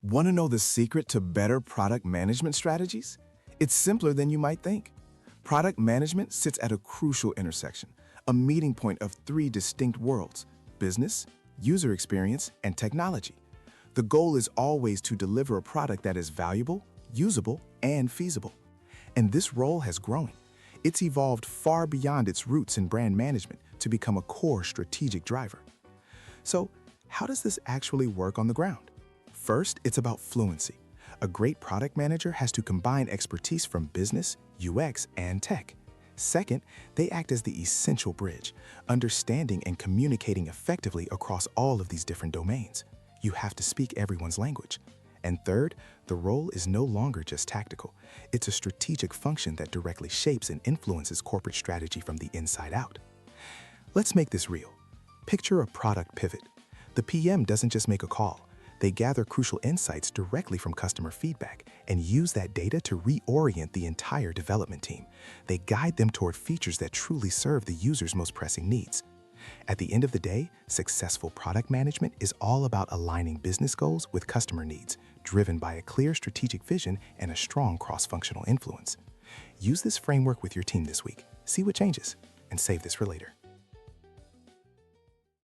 Want to know the secret to better product management strategies? It's simpler than you might think. Product management sits at a crucial intersection, a meeting point of three distinct worlds: business, user experience, and technology. The goal is always to deliver a product that is valuable, usable, and feasible. And this role has grown. It's evolved far beyond its roots in brand management to become a core strategic driver. So, how does this actually work on the ground? First, it's about fluency. A great product manager has to combine expertise from business, UX, and tech. Second, they act as the essential bridge, understanding and communicating effectively across all of these different domains. You have to speak everyone's language. And third, the role is no longer just tactical. It's a strategic function that directly shapes and influences corporate strategy from the inside out. Let's make this real. Picture a product pivot. The PM doesn't just make a call. They gather crucial insights directly from customer feedback and use that data to reorient the entire development team. They guide them toward features that truly serve the user's most pressing needs. At the end of the day, successful product management is all about aligning business goals with customer needs, driven by a clear strategic vision and a strong cross-functional influence. Use this framework with your team this week. See what changes, and save this for later.